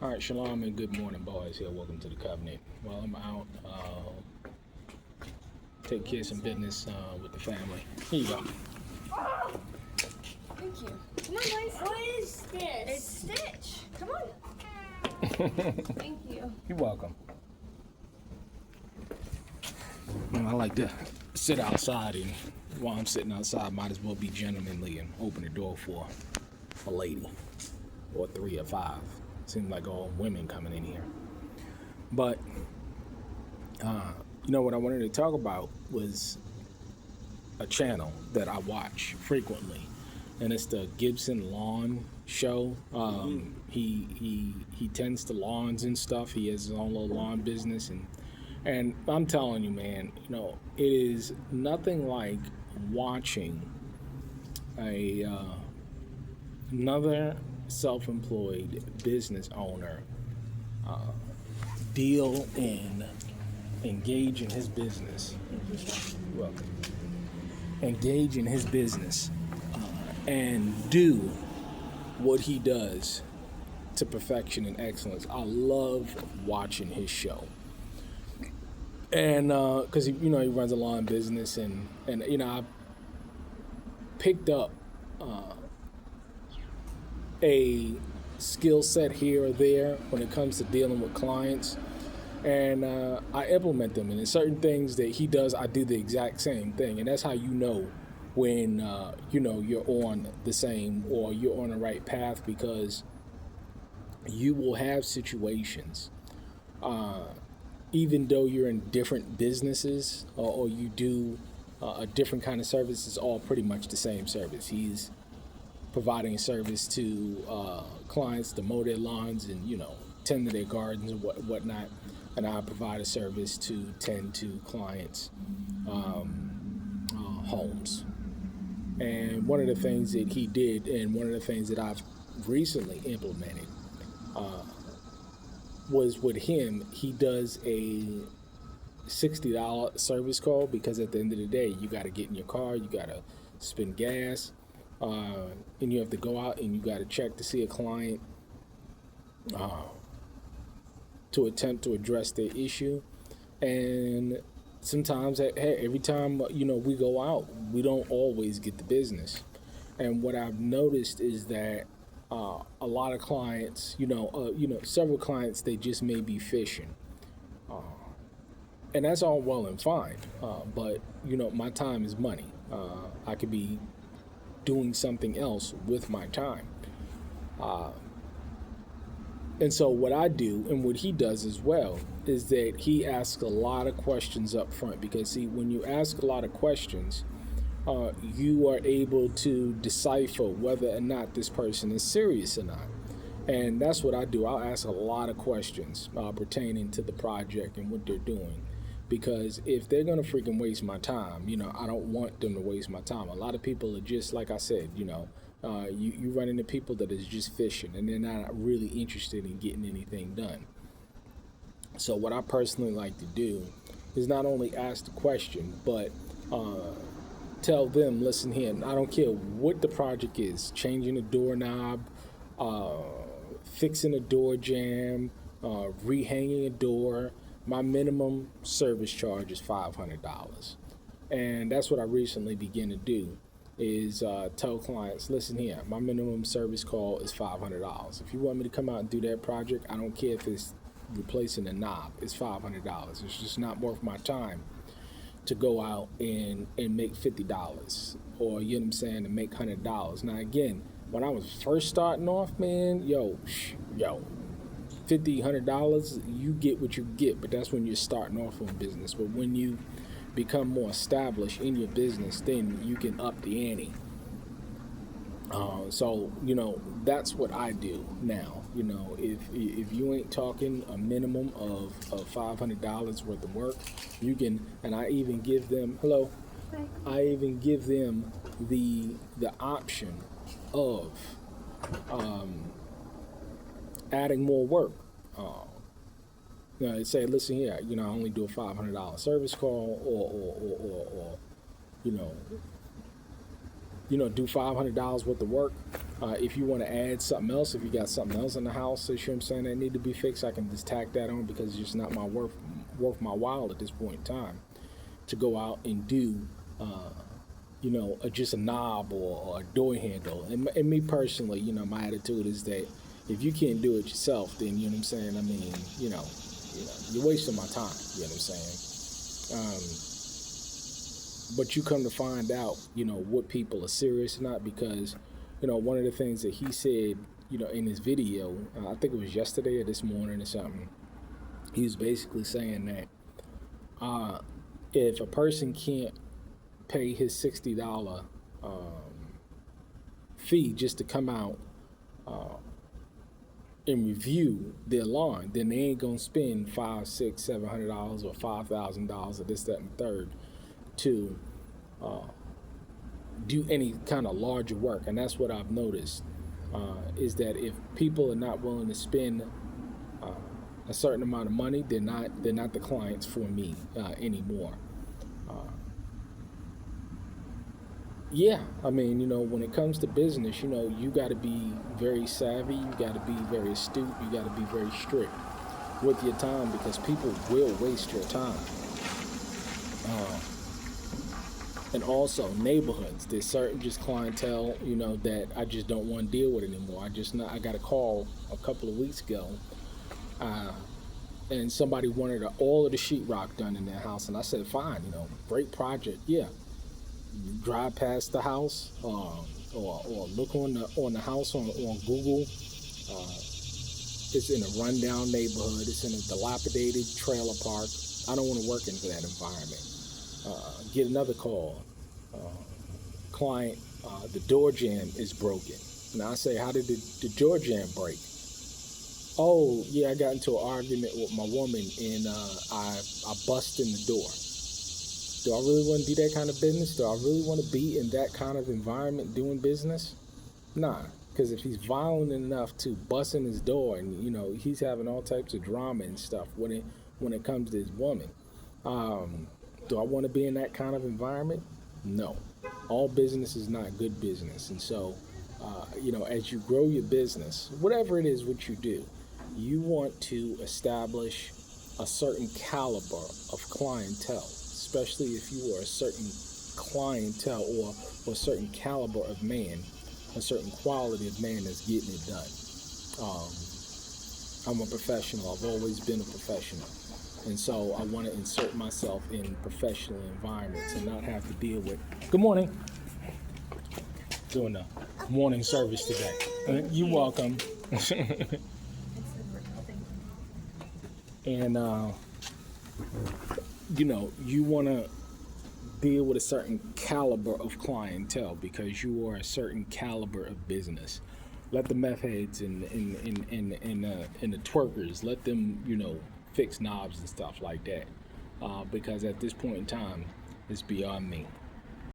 All right, shalom and good morning, boys. Here, welcome to the covenant. Well, I'm out, take care of some business with the family. Here you go. Thank you. Come on, guys. What is this? It's Stitch. Come on. Thank you. You're welcome. I like to sit outside, and while I'm sitting outside, might as well be gentlemanly and open the door for a lady, or 3 or 5. Seems like all women coming in here. But what I wanted to talk about was a channel that I watch frequently, and it's the Gibson Lawn Show. He tends to lawns and stuff. He has his own little lawn business, and I'm telling you, man, it is nothing like watching another self-employed business owner deal and engage in his business. Welcome. Engage in his business and do what he does to perfection and excellence. I love watching his show, and because he runs a lawn business, and I picked up a skill set here or there when it comes to dealing with clients, and I implement them. And in certain things that he does, I do the exact same thing, and that's how you know when you're on the same, or you're on the right path, because you will have situations, even though you're in different businesses, or you do a different kind of service. It's all pretty much the same service. He's providing service to clients to mow their lawns and tend to their gardens and whatnot, and I provide a service to tend to clients' homes. And one of the things that he did, and one of the things that I've recently implemented, was with him. He does a $60 service call, because at the end of the day, you got to get in your car, you got to spend gas, and you have to go out and you got to check to see a client to attempt to address their issue. And sometimes, every time we go out, we don't always get the business. And what I've noticed is that a lot of clients, several clients, they just may be fishing, and that's all well and fine. But my time is money. I could be doing something else with my time. And so what I do, and what he does as well, is that he asks a lot of questions up front, because see, when you ask a lot of questions, you are able to decipher whether or not this person is serious or not. And that's what I do. I'll ask a lot of questions pertaining to the project and what they're doing, because if they're going to freaking waste my time, I don't want them to waste my time. A lot of people are just, like I said, you run into people that is just fishing, and they're not really interested in getting anything done. So what I personally like to do is not only ask the question, but tell them, listen here, I don't care what the project is, changing a doorknob, fixing a door jamb, rehanging a door, my minimum service charge is $500. And that's what I recently began to do, is tell clients, listen here, my minimum service call is $500. If you want me to come out and do that project, I don't care if it's replacing a knob, it's $500. It's just not worth my time to go out and make $50, or you know what I'm saying, to make $100. Now again, when I was first starting off, man, $50, $100, you get what you get, but that's when you're starting off on business. But when you become more established in your business, then you can up the ante. So that's what I do now. If you ain't talking a minimum of $500 worth of work, you can. And I even give them I even give them the option of adding more work. They say, listen here, I only do a $500 service call, or do $500 worth of work. If you want to add something else, if you got something else in the house, you know what I'm saying, that need to be fixed, I can just tack that on because it's just not my worth my while at this point in time to go out and do, just a knob or a door handle. And me personally, my attitude is that if you can't do it yourself, then you know what I'm saying. I mean, you're wasting my time. You know what I'm saying. But you come to find out, what people are serious or not, because, one of the things that he said, in his video, I think it was yesterday or this morning or something, he was basically saying that if a person can't pay his $60 fee just to come out and review their lawn, then they ain't gonna spend $500, $600, $700 or $5,000 or this, that, and third to do any kind of larger work. And that's what I've noticed, is that if people are not willing to spend a certain amount of money, they're not the clients for me anymore. Yeah, I mean, when it comes to business, you got to be very savvy, you got to be very astute, you got to be very strict with your time, because people will waste your time. And also neighborhoods, there's certain just clientele, that I just don't want to deal with anymore. I got a call a couple of weeks ago, and somebody wanted all of the sheetrock done in their house, and I said, fine, great project, yeah. Drive past the house, or look on the house on Google. It's in a rundown neighborhood. It's in a dilapidated trailer park. I don't want to work into that environment. Get another call. Client, the door jamb is broken. Now I say, how did the door jamb break? Oh yeah, I got into an argument with my woman and I bust in the door. Do I really want to do that kind of business? Do I really want to be in that kind of environment doing business? Nah, because if he's violent enough to bust in his door and, he's having all types of drama and stuff when it comes to his woman, do I want to be in that kind of environment? No. All business is not good business. And so, as you grow your business, whatever it is what you do, you want to establish a certain caliber of clientele, especially if you are a certain clientele or a certain caliber of man, a certain quality of man that's getting it done. I'm a professional. I've always been a professional. And so I want to insert myself in professional environments and not have to deal with, good morning, doing the morning service today. You're welcome. And, you want to deal with a certain caliber of clientele because you are a certain caliber of business. Let the meth heads and the twerkers, let them, fix knobs and stuff like that. Because at this point in time, it's beyond me.